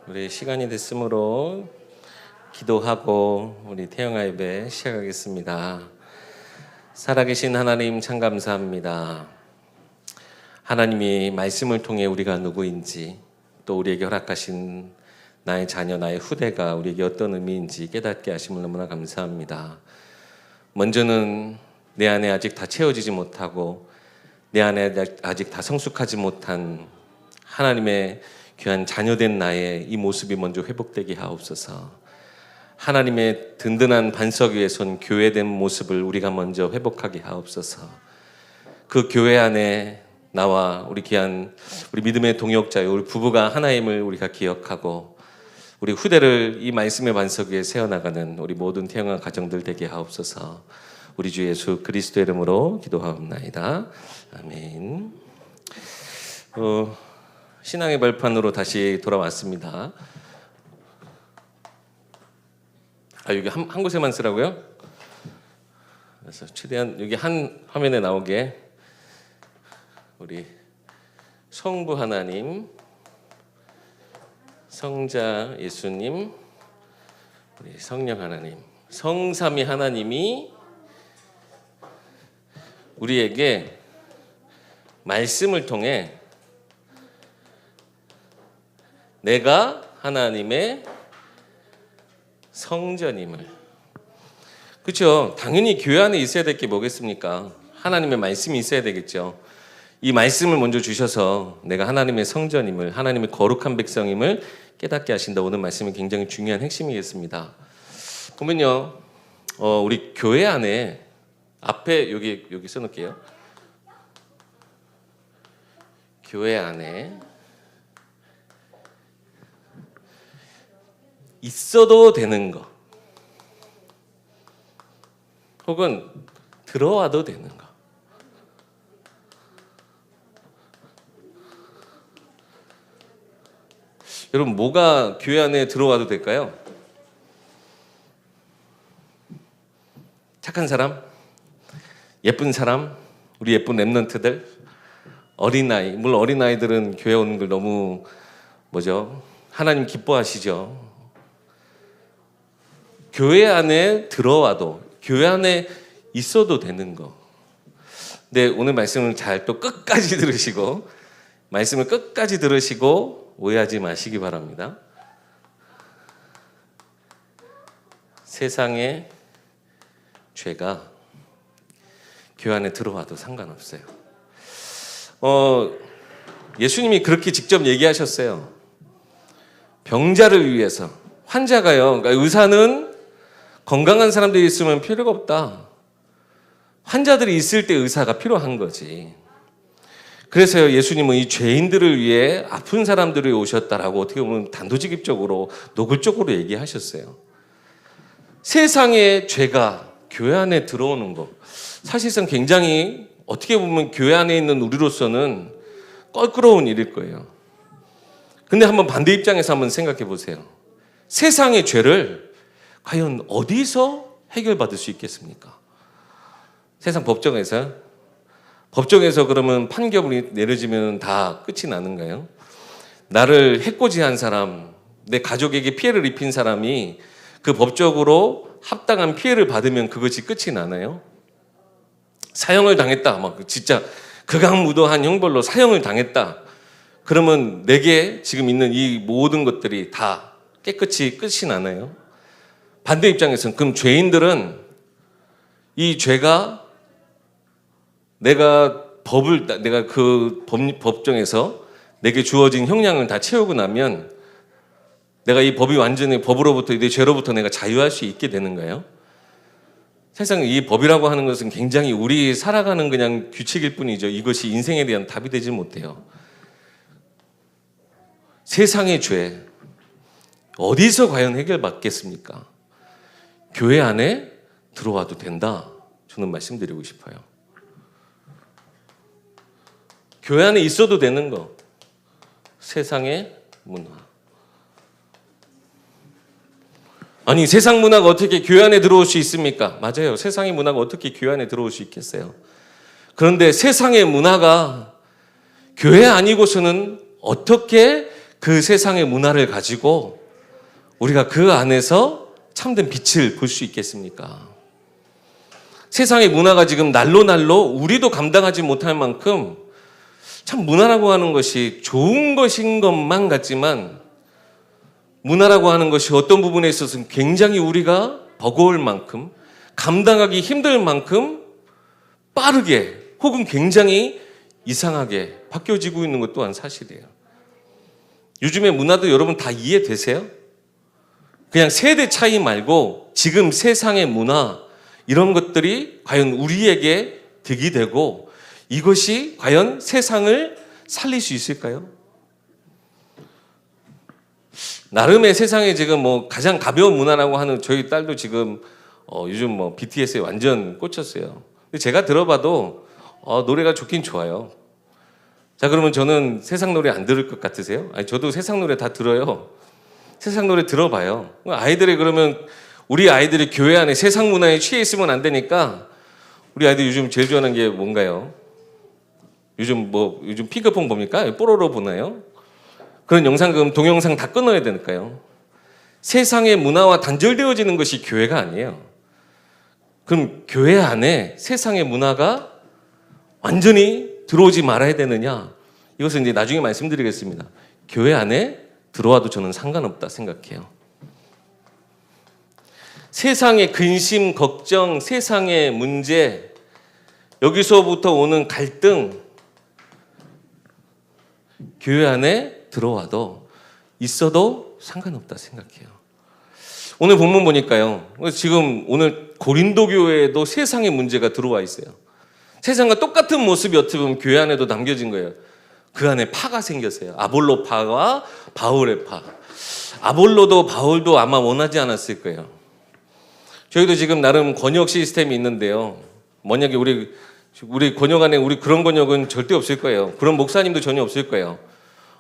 우리 시간이 됐으므로 기도하고 우리 태영아 예배 시작하겠습니다. 살아계신 하나님 참 감사합니다. 하나님이 말씀을 통해 우리가 누구인지, 또 우리에게 허락하신 나의 자녀, 나의 후대가 우리에게 어떤 의미인지 깨닫게 하심을 너무나 감사합니다. 먼저는 내 안에 아직 다 채워지지 못하고 내 안에 아직 다 성숙하지 못한 하나님의 귀한 자녀된 나의 이 모습이 먼저 회복되게 하옵소서. 하나님의 든든한 반석 위에 선 교회된 모습을 우리가 먼저 회복하게 하옵소서. 그 교회 안에 나와 우리 귀한 우리 믿음의 동역자요, 우리 부부가 하나임을 우리가 기억하고 우리 후대를 이 말씀의 반석 위에 세워나가는 우리 모든 태영아 가정들 되게 하옵소서. 우리 주 예수 그리스도의 이름으로 기도하옵나이다. 아멘. 신앙의 벌판으로 다시 돌아왔습니다. 여기 한 곳에만 쓰라고요? 그래서 최대한 여기 한 화면에 나오게 우리 성부 하나님, 성자 예수님, 우리 성령 하나님, 성삼위 하나님이 우리에게 말씀을 통해 내가 하나님의 성전임을, 그렇죠? 당연히 교회 안에 있어야 될 게 뭐겠습니까? 하나님의 말씀이 있어야 되겠죠. 이 말씀을 먼저 주셔서 내가 하나님의 성전임을, 하나님의 거룩한 백성임을 깨닫게 하신다. 오늘 말씀은 굉장히 중요한 핵심이겠습니다. 보면요, 우리 교회 안에 앞에 여기 써놓을게요. 교회 안에 있어도 되는 거, 혹은 들어와도 되는 거. 여러분, 뭐가 교회 안에 들어와도 될까요? 착한 사람, 예쁜 사람, 우리 예쁜 랩런트들, 어린아이. 물론 어린아이들은 교회 오는 걸 너무 하나님 기뻐하시죠. 교회 안에 들어와도, 교회 안에 있어도 되는 거. 네, 오늘 말씀을 잘 또 끝까지 들으시고, 말씀을 끝까지 들으시고 오해하지 마시기 바랍니다. 세상의 죄가 교회 안에 들어와도 상관없어요. 예수님이 그렇게 직접 얘기하셨어요. 병자를 위해서, 환자가요, 그러니까 의사는 건강한 사람들이 있으면 필요가 없다. 환자들이 있을 때 의사가 필요한 거지. 그래서 예수님은 이 죄인들을 위해 아픈 사람들이 오셨다라고 어떻게 보면 단도직입적으로 노골적으로 얘기하셨어요. 세상의 죄가 교회 안에 들어오는 거, 사실상 굉장히 어떻게 보면 교회 안에 있는 우리로서는 껄끄러운 일일 거예요. 근데 한번 반대 입장에서 한번 생각해 보세요. 세상의 죄를 과연 어디서 해결받을 수 있겠습니까? 세상 법정에서 그러면 판결이 내려지면 다 끝이 나는가요? 나를 해코지한 사람, 내 가족에게 피해를 입힌 사람이 그 법적으로 합당한 피해를 받으면 그것이 끝이 나나요? 사형을 당했다, 진짜 극악무도한 형벌로 사형을 당했다. 그러면 내게 지금 있는 이 모든 것들이 다 깨끗이 끝이 나나요? 반대 입장에서는 그럼 죄인들은 이 죄가 내가 그 법정에서 내게 주어진 형량을 다 채우고 나면 내가 이 법이 완전히 법으로부터, 이 죄로부터 내가 자유할 수 있게 되는가요? 세상 이 법이라고 하는 것은 굉장히 우리 살아가는 그냥 규칙일 뿐이죠. 이것이 인생에 대한 답이 되지 못해요. 세상의 죄 어디서 과연 해결받겠습니까? 교회 안에 들어와도 된다. 저는 말씀드리고 싶어요. 교회 안에 있어도 되는 거. 세상의 문화. 아니, 세상 문화가 어떻게 교회 안에 들어올 수 있습니까? 맞아요. 세상의 문화가 어떻게 교회 안에 들어올 수 있겠어요? 그런데 세상의 문화가 교회 아니고서는 어떻게 그 그 세상의 문화를 가지고 우리가 그 안에서 참된 빛을 볼 수 있겠습니까? 세상의 문화가 지금 날로 우리도 감당하지 못할 만큼 참 문화라고 하는 것이 좋은 것인 것만 같지만 문화라고 하는 것이 어떤 부분에 있어서는 굉장히 우리가 버거울 만큼 감당하기 힘들 만큼 빠르게 혹은 굉장히 이상하게 바뀌어지고 있는 것 또한 사실이에요. 요즘의 문화도 여러분 다 이해되세요? 그냥 세대 차이 말고 지금 세상의 문화 이런 것들이 과연 우리에게 득이 되고 이것이 과연 세상을 살릴 수 있을까요? 나름의 세상에 지금 뭐 가장 가벼운 문화라고 하는 저희 딸도 지금 요즘 뭐 BTS에 완전 꽂혔어요. 근데 제가 들어봐도 노래가 좋긴 좋아요. 자, 그러면 저는 세상 노래 안 들을 것 같으세요? 아니, 저도 세상 노래 다 들어요. 세상 노래 들어봐요. 아이들이 그러면 우리 아이들이 교회 안에 세상 문화에 취해 있으면 안 되니까 우리 아이들 요즘 제일 좋아하는 게 뭔가요? 요즘 핑크퐁 봅니까? 뽀로로 보나요? 그런 영상금, 동영상 다 끊어야 되니까요. 세상의 문화와 단절되어지는 것이 교회가 아니에요. 그럼 교회 안에 세상의 문화가 완전히 들어오지 말아야 되느냐? 이것은 이제 나중에 말씀드리겠습니다. 교회 안에 들어와도 저는 상관없다 생각해요. 세상의 근심, 걱정, 세상의 문제, 여기서부터 오는 갈등, 교회 안에 들어와도 있어도 상관없다 생각해요. 오늘 본문 보니까요. 지금 오늘 고린도 교회에도 세상의 문제가 들어와 있어요. 세상과 똑같은 모습이 어떻게 보면 교회 안에도 남겨진 거예요. 그 안에 파가 생겼어요. 아볼로 파와 바울의 파. 아볼로도 바울도 아마 원하지 않았을 거예요. 저희도 지금 나름 권역 시스템이 있는데요. 만약에 우리 권역 안에 우리 그런 권역은 절대 없을 거예요. 그런 목사님도 전혀 없을 거예요.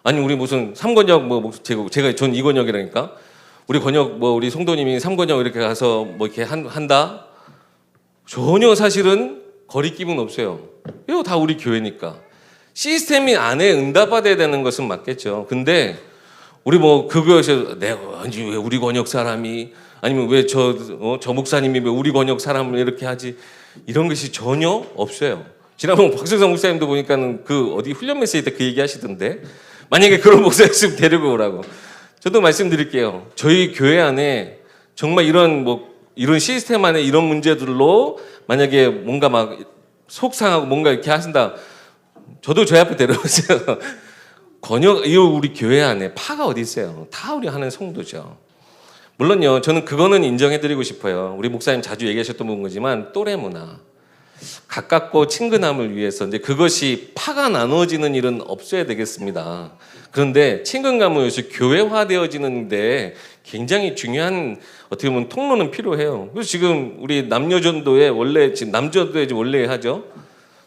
아니 우리 무슨 3권역 제가 전 2권역이라니까 우리 권역 우리 송도님이 3권역 이렇게 가서 이렇게 한다? 전혀 사실은 거리낌은 없어요. 이거 다 우리 교회니까. 시스템이 안에 응답받아야 되는 것은 맞겠죠. 근데 우리 그거에서 아니 왜 우리 권역 사람이 아니면 왜 저 목사님이 왜 우리 권역 사람을 이렇게 하지? 이런 것이 전혀 없어요. 지난번 박승성 목사님도 보니까는 그 어디 훈련 메시지 때 그 얘기 하시던데 만약에 그런 목사 있으면 데리고 오라고. 저도 말씀드릴게요. 저희 교회 안에 정말 이런 시스템 안에 이런 문제들로 만약에 뭔가 막 속상하고 뭔가 이렇게 하신다. 저도 저희 앞에 데려오세요. 우리 교회 안에 파가 어디 있어요? 다 우리 하는 성도죠. 물론요, 저는 그거는 인정해드리고 싶어요. 우리 목사님 자주 얘기하셨던 거지만 또래 문화, 가깝고 친근함을 위해서 이제 그것이 파가 나누어지는 일은 없어야 되겠습니다. 그런데 친근감을 위해서 교회화되어지는데 굉장히 중요한 어떻게 보면 통로는 필요해요. 그래서 지금 우리 남녀전도회 지금 남전도회 원래 하죠.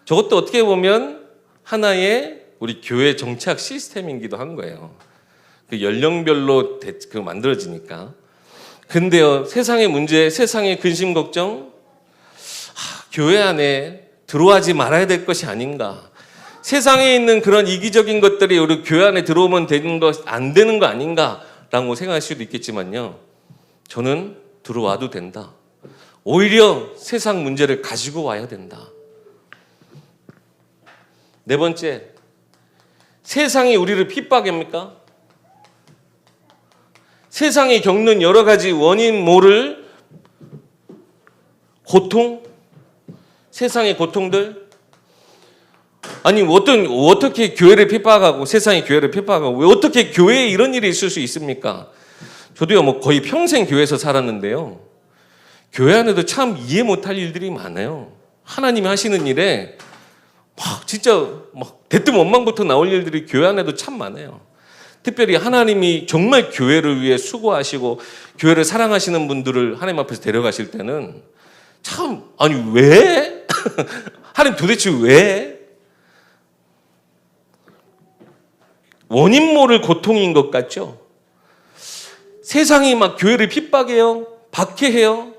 저것도 어떻게 보면 하나의 우리 교회 정착 시스템이기도 한 거예요. 그 연령별로 만들어지니까. 근데요, 세상의 문제, 세상의 근심 걱정, 교회 안에 들어와지 말아야 될 것이 아닌가. 세상에 있는 그런 이기적인 것들이 우리 교회 안에 들어오면 안 되는 거 아닌가라고 생각할 수도 있겠지만요. 저는 들어와도 된다. 오히려 세상 문제를 가지고 와야 된다. 네 번째, 세상이 우리를 핍박합니까? 세상이 겪는 여러 가지 원인 모를 고통, 세상의 고통들. 아니 어떻게 교회를 핍박하고 세상이 교회를 핍박하고 왜 어떻게 교회에 이런 일이 있을 수 있습니까? 저도요 거의 평생 교회에서 살았는데요. 교회 안에도 참 이해 못할 일들이 많아요. 하나님이 하시는 일에 진짜 대뜸 원망부터 나올 일들이 교회 안에도 참 많아요. 특별히 하나님이 정말 교회를 위해 수고하시고 교회를 사랑하시는 분들을 하나님 앞에서 데려가실 때는 참 아니 왜? 하나님 도대체 왜? 원인 모를 고통인 것 같죠? 세상이 막 교회를 핍박해요. 박해해요.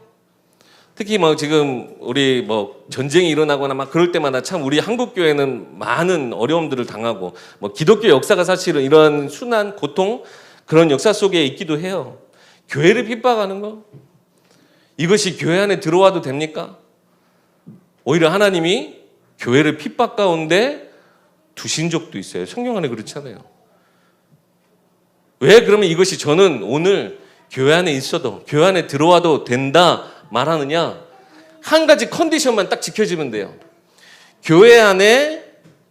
특히 뭐 지금 우리 뭐 전쟁이 일어나거나 막 그럴 때마다 참 우리 한국 교회는 많은 어려움들을 당하고 뭐 기독교 역사가 사실은 이런 순한 고통 그런 역사 속에 있기도 해요. 교회를 핍박하는 거 이것이 교회 안에 들어와도 됩니까? 오히려 하나님이 교회를 핍박 가운데 두신 적도 있어요. 성경 안에 그렇잖아요. 왜 그러면 이것이 저는 오늘 교회 안에 있어도 교회 안에 들어와도 된다 말하느냐? 한 가지 컨디션만 딱 지켜지면 돼요. 교회 안에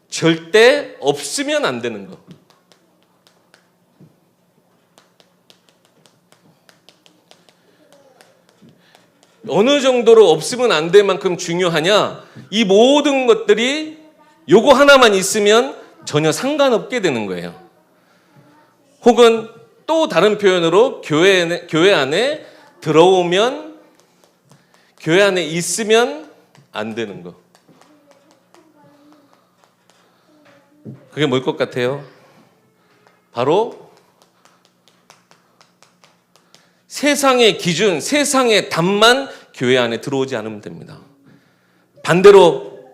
절대 없으면 안 되는 거. 어느 정도로 없으면 안 될 만큼 중요하냐? 이 모든 것들이 요거 하나만 있으면 전혀 상관없게 되는 거예요. 혹은 또 다른 표현으로 교회 안에 들어오면 교회 안에 있으면 안 되는 거. 그게 뭘 것 같아요? 바로 세상의 기준, 세상의 답만 교회 안에 들어오지 않으면 됩니다. 반대로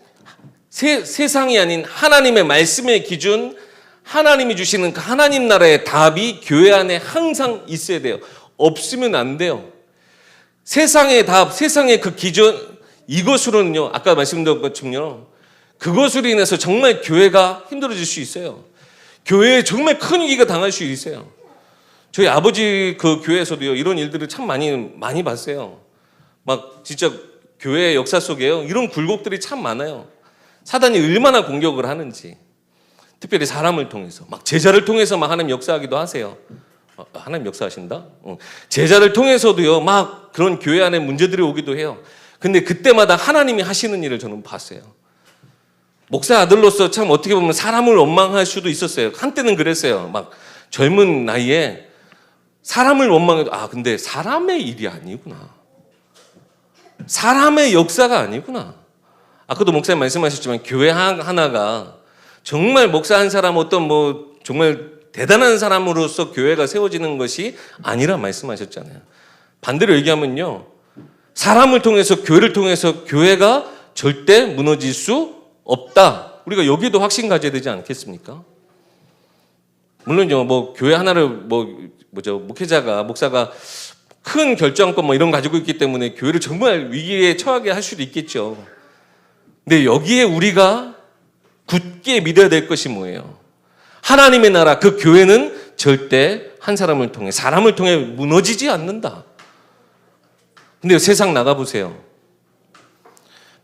세상이 아닌 하나님의 말씀의 기준, 하나님이 주시는 그 하나님 나라의 답이 교회 안에 항상 있어야 돼요. 없으면 안 돼요. 세상의 답, 세상의 그 기준, 이것으로는요, 아까 말씀드린 것처럼요, 그것으로 인해서 정말 교회가 힘들어질 수 있어요. 교회에 정말 큰 위기가 당할 수 있어요. 저희 아버지 그 교회에서도요, 이런 일들을 참 많이 봤어요. 막 진짜 교회 역사 속에요, 이런 굴곡들이 참 많아요. 사단이 얼마나 공격을 하는지. 특별히 사람을 통해서, 막 제자를 통해서 막 하나님 역사하기도 하세요. 하나님 역사하신다? 제자를 통해서도요, 막 그런 교회 안에 문제들이 오기도 해요. 근데 그때마다 하나님이 하시는 일을 저는 봤어요. 목사 아들로서 참 어떻게 보면 사람을 원망할 수도 있었어요. 한때는 그랬어요. 막 젊은 나이에 사람을 원망해도, 근데 사람의 일이 아니구나. 사람의 역사가 아니구나. 아까도 목사님 말씀하셨지만 교회 하나가 정말 목사 한 사람 어떤 뭐 정말 대단한 사람으로서 교회가 세워지는 것이 아니라 말씀하셨잖아요. 반대로 얘기하면요, 사람을 통해서 교회를 통해서 교회가 절대 무너질 수 없다. 우리가 여기도 확신 가져야 되지 않겠습니까? 물론요, 뭐 교회 하나를 목회자가 목사가 큰 결정권 뭐 이런 거 가지고 있기 때문에 교회를 정말 위기에 처하게 할 수도 있겠죠. 근데 여기에 우리가 굳게 믿어야 될 것이 뭐예요? 하나님의 나라, 그 교회는 절대 한 사람을 통해, 사람을 통해 무너지지 않는다. 근데 세상 나가보세요.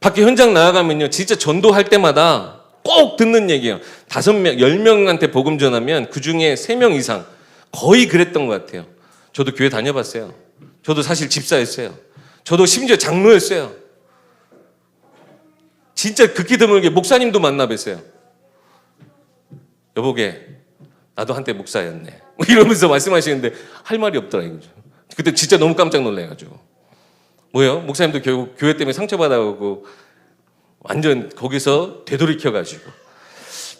밖에 현장 나가면요, 진짜 전도할 때마다 꼭 듣는 얘기예요. 5명, 10명한테 복음 전하면 그 중에 3명 이상 거의 그랬던 것 같아요. 저도 교회 다녀봤어요. 저도 사실 집사였어요. 저도 심지어 장로였어요. 진짜 극히 드물게 목사님도 만나 뵀어요. 여보게, 나도 한때 목사였네. 이러면서 말씀하시는데 할 말이 없더라 이거죠. 그때 진짜 너무 깜짝 놀래가지고. 뭐예요? 목사님도 결국 교회 때문에 상처받아오고 완전 거기서 되돌이켜가지고,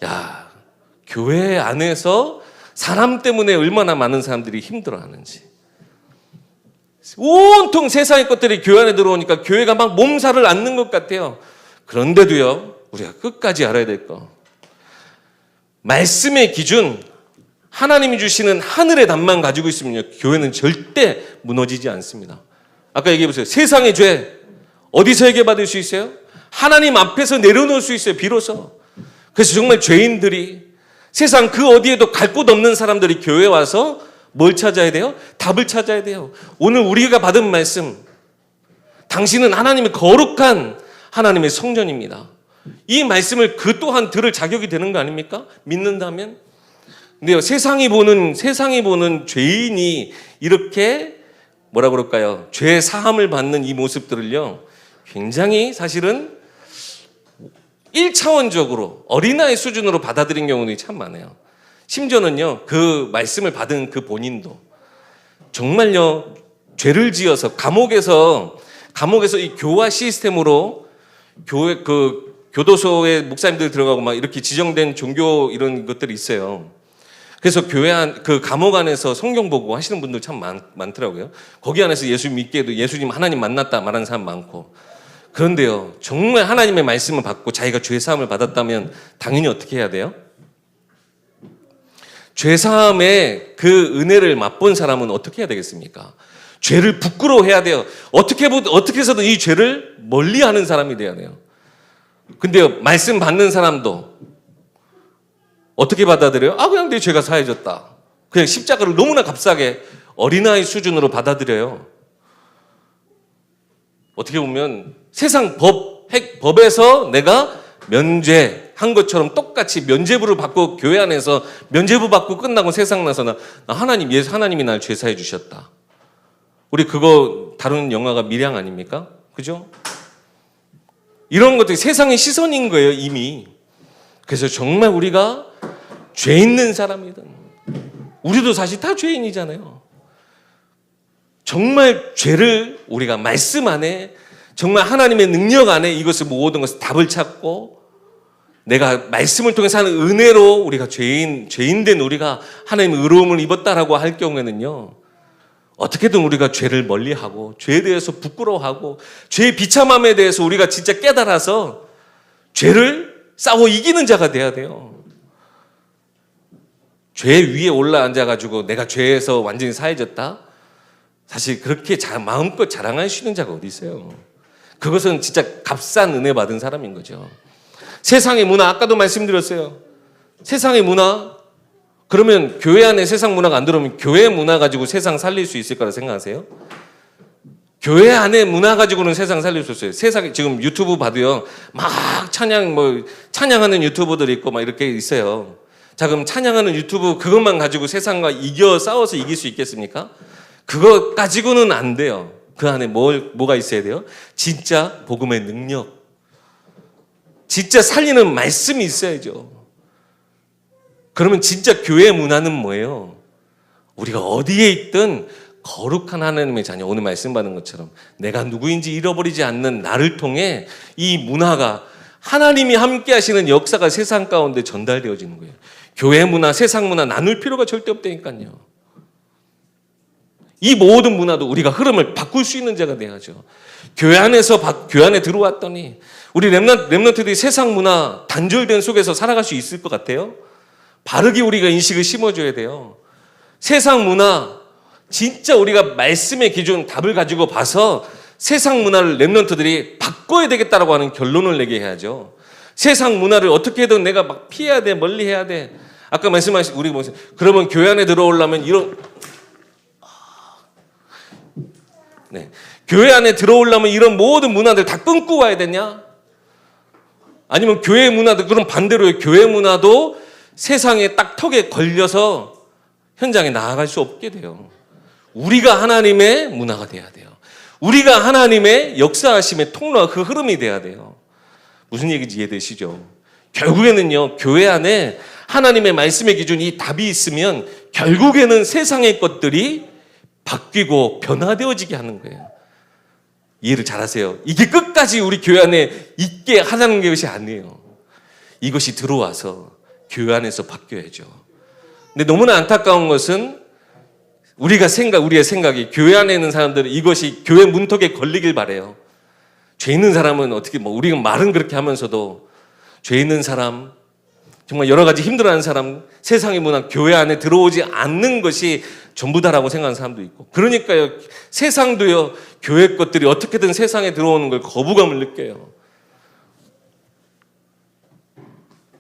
야, 교회 안에서 사람 때문에 얼마나 많은 사람들이 힘들어하는지. 온통 세상의 것들이 교회 안에 들어오니까 교회가 막 몸살을 앓는 것 같아요. 그런데도요, 우리가 끝까지 알아야 될 거, 말씀의 기준, 하나님이 주시는 하늘의 답만 가지고 있으면요, 교회는 절대 무너지지 않습니다. 아까 얘기해보세요. 세상의 죄 어디서 해결받을 수 있어요? 하나님 앞에서 내려놓을 수 있어요, 비로소. 그래서 정말 죄인들이, 세상 그 어디에도 갈 곳 없는 사람들이 교회에 와서 뭘 찾아야 돼요? 답을 찾아야 돼요. 오늘 우리가 받은 말씀, 당신은 하나님의 거룩한 하나님의 성전입니다. 이 말씀을 그 또한 들을 자격이 되는 거 아닙니까? 믿는다면. 근데요, 세상이 보는 죄인이 이렇게 뭐라 그럴까요? 죄 사함을 받는 이 모습들을요, 굉장히 사실은 1차원적으로 어린아이 수준으로 받아들인 경우들이 참 많아요. 심지어는요, 그 말씀을 받은 그 본인도 정말요, 죄를 지어서 감옥에서 이 교화 시스템으로 교도소에 목사님들 들어가고 막 이렇게 지정된 종교 이런 것들이 있어요. 그래서 교회 그 감옥 안에서 성경 보고 하시는 분들 참 많더라고요. 거기 안에서 예수 믿게 해도 예수님 하나님 만났다 말하는 사람 많고. 그런데요, 정말 하나님의 말씀을 받고 자기가 죄사함을 받았다면 당연히 어떻게 해야 돼요? 죄사함의 그 은혜를 맛본 사람은 어떻게 해야 되겠습니까? 죄를 부끄러워해야 돼요. 어떻게 해서든 이 죄를 멀리하는 사람이 돼야 돼요. 근데요, 말씀 받는 사람도 어떻게 받아들여요? 그냥 내 죄가 사해졌다. 그냥 십자가를 너무나 값싸게 어린아이 수준으로 받아들여요. 어떻게 보면 세상 법에서 내가 면죄한 것처럼 똑같이 면죄부를 받고 교회 안에서 면죄부 받고 끝나고 세상 나서 하나님이 날 죄 사해 주셨다. 우리 그거 다루는 영화가 밀양 아닙니까? 그죠? 이런 것들이 세상의 시선인 거예요, 이미. 그래서 정말 우리가 죄 있는 사람이든, 우리도 사실 다 죄인이잖아요. 정말 죄를 우리가 말씀 안에, 정말 하나님의 능력 안에 이것을 모든 것을 답을 찾고, 내가 말씀을 통해서 하는 은혜로 우리가 죄인된 우리가 하나님의 의로움을 입었다라고 할 경우에는요, 어떻게든 우리가 죄를 멀리하고, 죄에 대해서 부끄러워하고, 죄의 비참함에 대해서 우리가 진짜 깨달아서 죄를 싸워 이기는 자가 돼야 돼요. 죄 위에 올라앉아가지고 내가 죄에서 완전히 사해졌다? 사실 그렇게 마음껏 자랑할 수 있는 자가 어디 있어요? 그것은 진짜 값싼 은혜 받은 사람인 거죠. 세상의 문화, 아까도 말씀드렸어요. 세상의 문화, 그러면 교회 안에 세상 문화가 안 들어오면 교회 문화 가지고 세상 살릴 수 있을 거라 생각하세요? 교회 안에 문화 가지고는 세상 살릴 수 있어요. 세상에 지금 유튜브 봐도요, 막 찬양하는 유튜버들이 있고 막 이렇게 있어요. 자, 그럼 찬양하는 유튜브 그것만 가지고 세상과 싸워서 이길 수 있겠습니까? 그거 가지고는 안 돼요. 그 안에 뭐가 있어야 돼요? 진짜 복음의 능력, 진짜 살리는 말씀이 있어야죠. 그러면 진짜 교회 문화는 뭐예요? 우리가 어디에 있든 거룩한 하나님의 자녀, 오늘 말씀 받은 것처럼 내가 누구인지 잃어버리지 않는 나를 통해 이 문화가, 하나님이 함께 하시는 역사가 세상 가운데 전달되어지는 거예요. 교회 문화, 세상 문화 나눌 필요가 절대 없다니까요. 이 모든 문화도 우리가 흐름을 바꿀 수 있는 자가 돼야죠. 교회 안에 들어왔더니 우리 렘넌트들이 세상 문화 단절된 속에서 살아갈 수 있을 것 같아요? 바르게 우리가 인식을 심어줘야 돼요. 세상 문화, 진짜 우리가 말씀의 기준, 답을 가지고 봐서 세상 문화를 렘넌트들이 바꿔야 되겠다라고 하는 결론을 내게 해야죠. 세상 문화를 어떻게든 내가 막 피해야 돼, 멀리 해야 돼. 아까 말씀하신 우리 뭐죠? 그러면 교회 안에 들어오려면 교회 안에 들어오려면 이런 모든 문화들 다 끊고 와야 되냐? 아니면 교회 문화도, 그럼 반대로 교회 문화도 세상에 딱 턱에 걸려서 현장에 나아갈 수 없게 돼요. 우리가 하나님의 문화가 돼야 돼요. 우리가 하나님의 역사하심의 통로와 그 흐름이 돼야 돼요. 무슨 얘기인지 이해되시죠? 결국에는요, 교회 안에 하나님의 말씀의 기준이 답이 있으면 결국에는 세상의 것들이 바뀌고 변화되어지게 하는 거예요. 이해를 잘하세요. 이게 끝까지 우리 교회 안에 있게 하자는 것이 아니에요. 이것이 들어와서 교회 안에서 바뀌어야죠. 근데 너무나 안타까운 것은 우리의 생각이, 교회 안에 있는 사람들은 이것이 교회 문턱에 걸리길 바래요. 죄 있는 사람은 어떻게, 우리가 말은 그렇게 하면서도 죄 있는 사람, 정말 여러 가지 힘들어하는 사람, 세상의 문화, 교회 안에 들어오지 않는 것이 전부다라고 생각하는 사람도 있고. 그러니까요, 세상도요, 교회 것들이 어떻게든 세상에 들어오는 걸 거부감을 느껴요.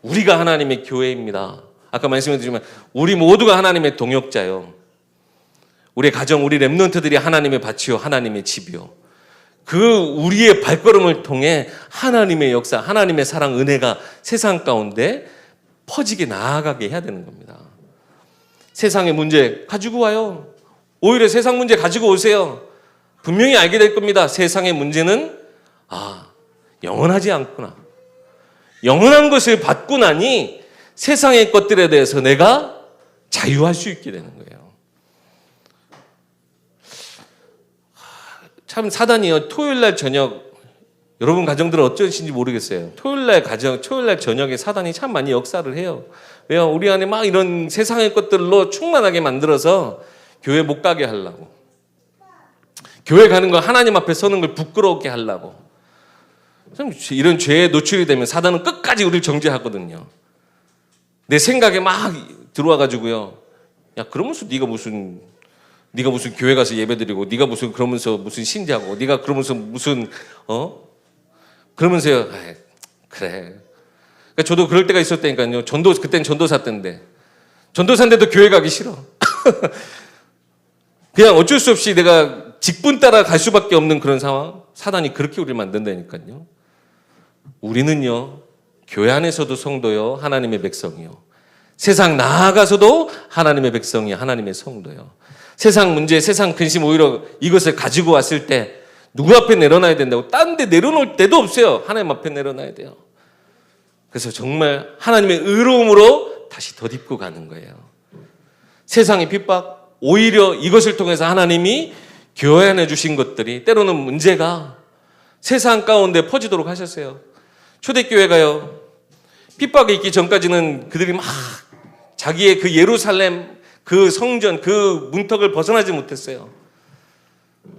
우리가 하나님의 교회입니다. 아까 말씀드렸지만 우리 모두가 하나님의 동역자요. 우리의 가정, 우리 렘넌트들이 하나님의 밭이요, 하나님의 집이요. 그 우리의 발걸음을 통해 하나님의 역사, 하나님의 사랑, 은혜가 세상 가운데 퍼지게 나아가게 해야 되는 겁니다. 세상의 문제 가지고 와요. 오히려 세상 문제 가지고 오세요. 분명히 알게 될 겁니다. 세상의 문제는 영원하지 않구나. 영원한 것을 받고 나니 세상의 것들에 대해서 내가 자유할 수 있게 되는 거예요. 참 사단이요, 토요일 날 저녁 여러분 가정들은 어쩌신지 모르겠어요. 토요일날 저녁에 사단이 참 많이 역사를 해요. 왜요? 우리 안에 막 이런 세상의 것들로 충만하게 만들어서 교회 못 가게 하려고. 교회 가는 거 하나님 앞에 서는 걸 부끄러웠게 하려고. 이런 죄에 노출이 되면 사단은 끝까지 우리를 정죄하거든요. 내 생각에 막 들어와가지고요. 야, 그러면서 네가 무슨 교회 가서 예배드리고, 네가 무슨 그러면서 무슨 신자고, 네가 그러면서 무슨 그러면서요. 아이, 그래. 그러니까 저도 그럴 때가 있었다니까요. 그땐 전도사 때인데, 전도사인데도 교회 가기 싫어. 그냥 어쩔 수 없이 내가 직분 따라 갈 수밖에 없는 그런 상황. 사단이 그렇게 우리를 만든다니까요. 우리는요, 교회 안에서도 성도요, 하나님의 백성이요. 세상 나아가서도 하나님의 백성이 하나님의 성도요. 세상 문제, 세상 근심 오히려 이것을 가지고 왔을 때 누구 앞에 내려놔야 된다고? 딴 데 내려놓을 데도 없어요. 하나님 앞에 내려놔야 돼요. 그래서 정말 하나님의 의로움으로 다시 덧입고 가는 거예요. 세상의 핍박, 오히려 이것을 통해서 하나님이 교회 안에 주신 것들이 때로는 문제가 세상 가운데 퍼지도록 하셨어요. 초대교회가요, 핍박이 있기 전까지는 그들이 막 자기의 그 예루살렘 그 성전 그 문턱을 벗어나지 못했어요.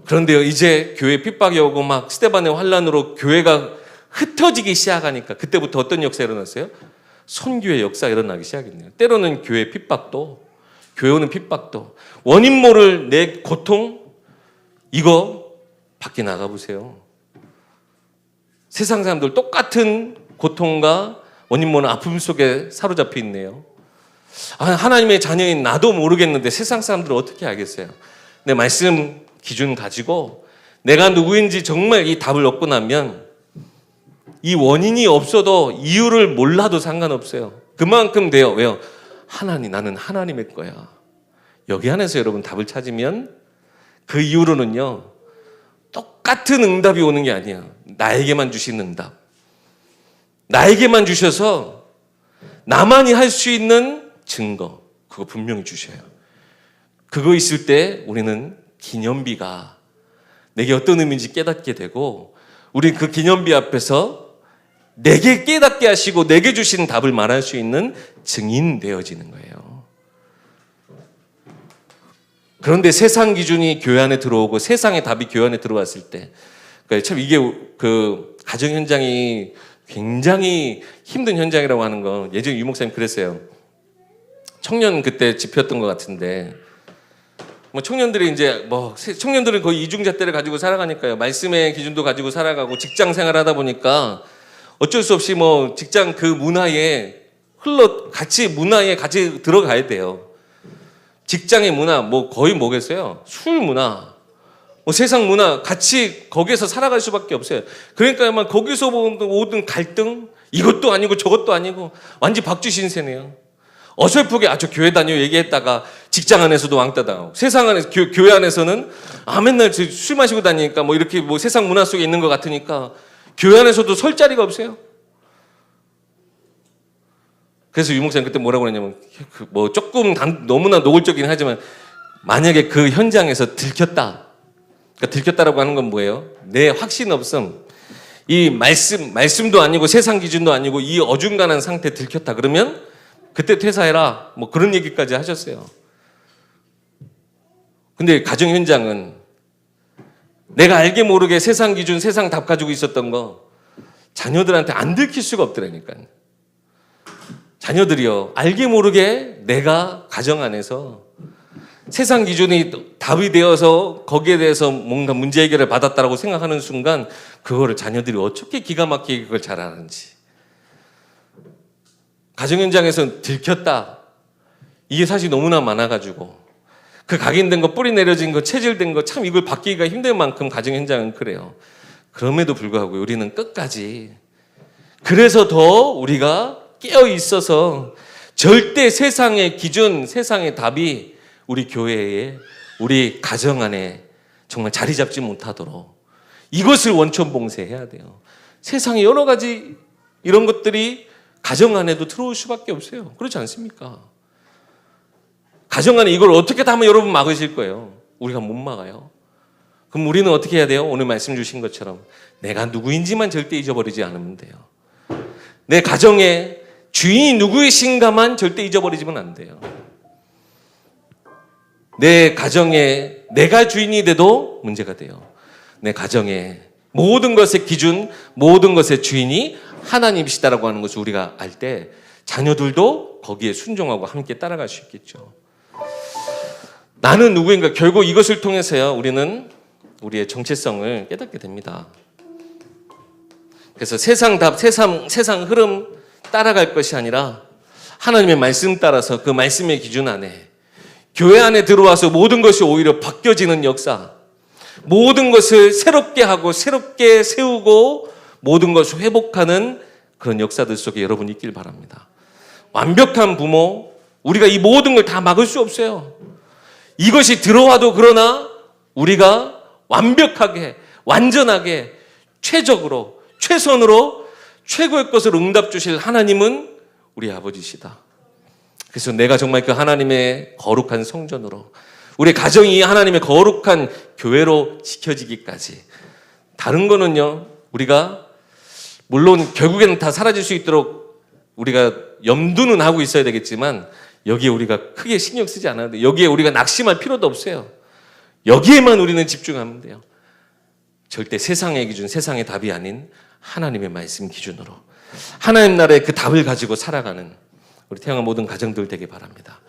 그런데요, 이제 교회 핍박이 오고 막 스데반의 환란으로 교회가 흩어지기 시작하니까 그때부터 어떤 역사가 일어났어요? 선교의 역사가 일어나기 시작했네요. 때로는 교회 핍박도, 교회 오는 핍박도, 원인 모를 내 고통, 이거 밖에 나가보세요. 세상 사람들 똑같은 고통과 원인 모르는 아픔 속에 사로잡혀 있네요. 하나님의 자녀인 나도 모르겠는데 세상 사람들은 어떻게 알겠어요? 내 말씀 기준 가지고 내가 누구인지 정말 이 답을 얻고 나면 이 원인이 없어도 이유를 몰라도 상관없어요. 그만큼 돼요. 왜요? 나는 하나님의 거야. 여기 안에서 여러분 답을 찾으면 그 이후로는요, 똑같은 응답이 오는 게 아니야. 나에게만 주신 응답. 나에게만 주셔서 나만이 할 수 있는 증거, 그거 분명히 주셔요. 그거 있을 때 우리는 기념비가 내게 어떤 의미인지 깨닫게 되고, 우리 그 기념비 앞에서 내게 깨닫게 하시고 내게 주신 답을 말할 수 있는 증인 되어지는 거예요. 그런데 세상 기준이 교회 안에 들어오고 세상의 답이 교회 안에 들어왔을 때, 그러니까 참 이게 그 가정 현장이 굉장히 힘든 현장이라고 하는 거, 예전에 유 목사님 그랬어요. 청년 그때 집회였던 것 같은데, 청년들은 거의 이중잣대를 가지고 살아가니까요. 말씀의 기준도 가지고 살아가고 직장 생활하다 보니까 어쩔 수 없이 직장 그 문화에 문화에 같이 들어가야 돼요. 직장의 문화, 거의 뭐겠어요? 술 문화, 세상 문화, 같이 거기에서 살아갈 수밖에 없어요. 그러니까 거기서 오는 갈등, 이것도 아니고 저것도 아니고, 완전 박쥐신세네요. 어설프게, 저 교회 다녀 얘기했다가 직장 안에서도 왕따 당하고, 세상 안에서, 교회 안에서는, 맨날 술 마시고 다니니까, 이렇게 세상 문화 속에 있는 것 같으니까, 교회 안에서도 설 자리가 없어요. 그래서 유 목사님 그때 뭐라고 그랬냐면, 조금 너무나 노골적이긴 하지만, 만약에 그 현장에서 들켰다. 그러니까 들켰다라고 하는 건 뭐예요? 내 확신 없음. 이 말씀도 아니고 세상 기준도 아니고 이 어중간한 상태 들켰다. 그러면 그때 퇴사해라. 그런 얘기까지 하셨어요. 근데 가정 현장은 내가 알게 모르게 세상 기준, 세상 답 가지고 있었던 거 자녀들한테 안 들킬 수가 없더라니까요. 자녀들이요, 알게 모르게 내가 가정 안에서 세상 기준이 답이 되어서 거기에 대해서 뭔가 문제 해결을 받았다라고 생각하는 순간 그거를 자녀들이 어떻게 기가 막히게 그걸 잘 아는지. 가정 현장에서 들켰다. 이게 사실 너무나 많아가지고 그 각인된 거, 뿌리 내려진 거, 체질된 거, 참 이걸 바뀌기가 힘들 만큼 가정 현장은 그래요. 그럼에도 불구하고 우리는 끝까지, 그래서 더 우리가 깨어 있어서 절대 세상의 기준, 세상의 답이 우리 교회에, 우리 가정 안에 정말 자리 잡지 못하도록 이것을 원천 봉쇄해야 돼요. 세상에 여러 가지 이런 것들이 가정 안에도 들어올 수밖에 없어요. 그렇지 않습니까? 가정 안에 이걸 어떻게 다 하면 여러분 막으실 거예요. 우리가 못 막아요. 그럼 우리는 어떻게 해야 돼요? 오늘 말씀 주신 것처럼 내가 누구인지만 절대 잊어버리지 않으면 돼요. 내 가정의 주인이 누구이신가만 절대 잊어버리지면 안 돼요. 내 가정에 내가 주인이 돼도 문제가 돼요. 내 가정에 모든 것의 기준, 모든 것의 주인이 하나님이시다라고 하는 것을 우리가 알 때 자녀들도 거기에 순종하고 함께 따라갈 수 있겠죠. 나는 누구인가? 결국 이것을 통해서요 우리는 우리의 정체성을 깨닫게 됩니다. 그래서 세상 답, 세상 흐름 따라갈 것이 아니라 하나님의 말씀 따라서 그 말씀의 기준 안에 교회 안에 들어와서 모든 것이 오히려 바뀌어지는 역사, 모든 것을 새롭게 하고 새롭게 세우고 모든 것을 회복하는 그런 역사들 속에 여러분이 있길 바랍니다. 완벽한 부모, 우리가 이 모든 걸 다 막을 수 없어요. 이것이 들어와도 그러나 우리가 완벽하게, 완전하게, 최적으로, 최선으로 최고의 것을 응답 주실 하나님은 우리 아버지시다. 그래서 내가 정말 그 하나님의 거룩한 성전으로, 우리 가정이 하나님의 거룩한 교회로 지켜지기까지, 다른 거는요 우리가 물론 결국에는 다 사라질 수 있도록 우리가 염두는 하고 있어야 되겠지만 여기에 우리가 크게 신경 쓰지 않아도 돼요. 여기에 우리가 낙심할 필요도 없어요. 여기에만 우리는 집중하면 돼요. 절대 세상의 기준, 세상의 답이 아닌 하나님의 말씀 기준으로 하나님 나라의 그 답을 가지고 살아가는 우리 태영아 모든 가정들 되길 바랍니다.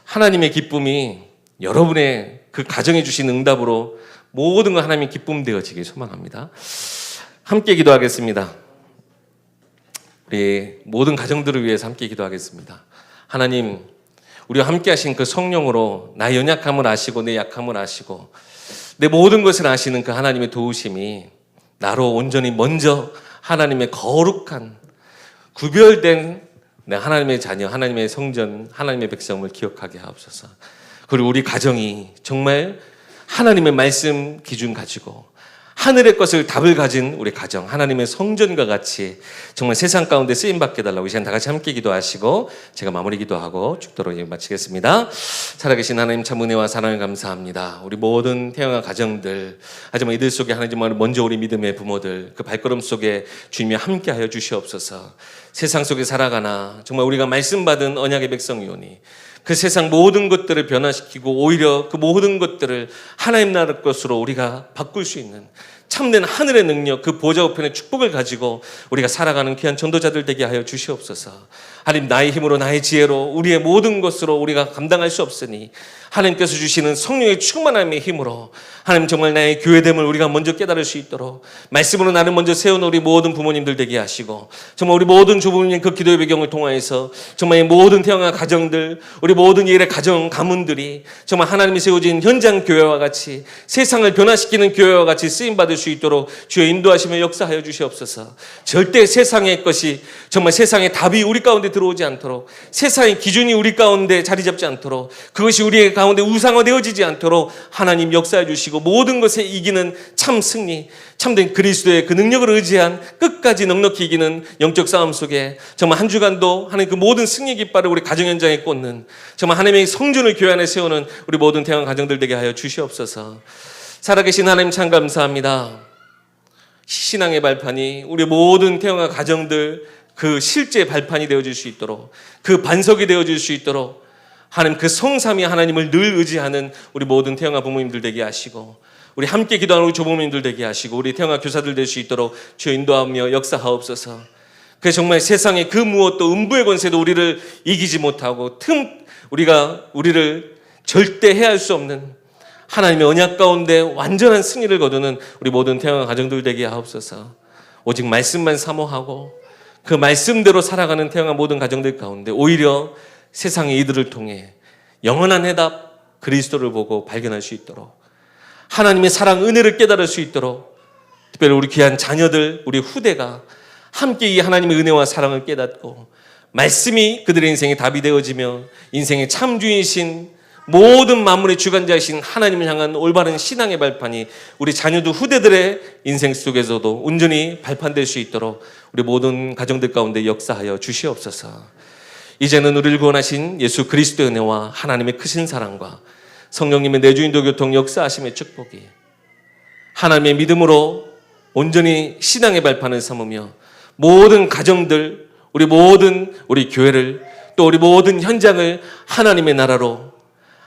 하나님의 기쁨이 여러분의 그 가정에 주신 응답으로 모든 거 하나님의 기쁨 되어지길 소망합니다. 함께 기도하겠습니다. 우리 모든 가정들을 위해서 함께 기도하겠습니다. 하나님, 우리와 함께 하신 그 성령으로 나의 연약함을 아시고 내 약함을 아시고 내 모든 것을 아시는 그 하나님의 도우심이 나로 온전히 먼저 하나님의 거룩한 구별된 내 하나님의 자녀, 하나님의 성전, 하나님의 백성을 기억하게 하옵소서. 그리고 우리 가정이 정말 하나님의 말씀 기준 가지고 하늘의 것을 답을 가진 우리 가정, 하나님의 성전과 같이 정말 세상 가운데 쓰임받게 달라고 이 시간 다 같이 함께 기도하시고 제가 마무리 기도하고 죽도록 마치겠습니다. 살아계신 하나님 참 은혜와 사랑을 감사합니다. 우리 모든 태영아 가정들, 하지만 이들 속에 하나님 먼저 우리 믿음의 부모들 그 발걸음 속에 주님이 함께하여 주시옵소서. 세상 속에 살아가나 정말 우리가 말씀받은 언약의 백성이오니 그 세상 모든 것들을 변화시키고 오히려 그 모든 것들을 하나님 나라 것으로 우리가 바꿀 수 있는 참된 하늘의 능력, 그 보좌 우편의 축복을 가지고 우리가 살아가는 귀한 전도자들 되게 하여 주시옵소서. 하나님, 나의 힘으로 나의 지혜로 우리의 모든 것으로 우리가 감당할 수 없으니 하나님께서 주시는 성령의 충만함의 힘으로 하나님 정말 나의 교회됨을 우리가 먼저 깨달을 수 있도록 말씀으로 나를 먼저 세우는 우리 모든 부모님들 되게 하시고 정말 우리 모든 조부모님 그 기도의 배경을 통하여서 정말 이 모든 태영아 가정들, 우리 모든 예의 가정 가문들이 정말 하나님이 세워진 현장 교회와 같이 세상을 변화시키는 교회와 같이 쓰임받을 수 있도록 주의 인도하시며 역사하여 주시옵소서. 절대 세상의 것이 정말 세상의 답이 우리 가운데 들어오지 않도록, 세상의 기준이 우리 가운데 자리 잡지 않도록, 그것이 우리의 가운데 우상화되어지지 않도록 하나님 역사해 주시고 모든 것에 이기는 참 승리, 참된 그리스도의 그 능력을 의지한 끝까지 넉넉히 이기는 영적 싸움 속에 정말 한 주간도 하나님 그 모든 승리 깃발을 우리 가정 현장에 꽂는 정말 하나님의 성전을 교회 안에 세우는 우리 모든 태영 가정들 되게 하여 주시옵소서. 살아계신 하나님 참 감사합니다. 신앙의 발판이 우리 모든 태영아 가정들 그 실제 발판이 되어질 수 있도록, 그 반석이 되어질 수 있도록 하나님 그 성삼위 하나님을 늘 의지하는 우리 모든 태영아 부모님들 되게 하시고 우리 함께 기도하는 우리 조부모님들 되게 하시고 우리 태영아 교사들 될 수 있도록 주여 인도하며 역사하옵소서. 그 정말 세상의 그 무엇도 음부의 권세도 우리를 이기지 못하고 우리를 절대 해할 수 없는 하나님의 언약 가운데 완전한 승리를 거두는 우리 모든 태영아 가정들 되게 하옵소서. 오직 말씀만 사모하고 그 말씀대로 살아가는 태영아 모든 가정들 가운데 오히려 세상의 이들을 통해 영원한 해답 그리스도를 보고 발견할 수 있도록 하나님의 사랑 은혜를 깨달을 수 있도록 특별히 우리 귀한 자녀들 우리 후대가 함께 이 하나님의 은혜와 사랑을 깨닫고 말씀이 그들의 인생의 답이 되어지며 인생의 참주인이신 모든 만물의 주관자이신 하나님을 향한 올바른 신앙의 발판이 우리 자녀들 후대들의 인생 속에서도 온전히 발판될 수 있도록 우리 모든 가정들 가운데 역사하여 주시옵소서. 이제는 우리를 구원하신 예수 그리스도의 은혜와 하나님의 크신 사랑과 성령님의 내주인도 교통 역사하심의 축복이 하나님의 믿음으로 온전히 신앙의 발판을 삼으며 모든 가정들, 우리 교회를 또 우리 모든 현장을 하나님의 나라로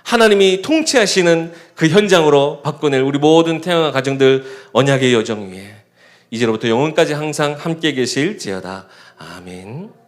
하나님이 통치하시는 그 현장으로 바꿔낼 우리 모든 태영아 가정들 언약의 여정 위에 이제로부터 영원까지 항상 함께 계실지어다. 아멘.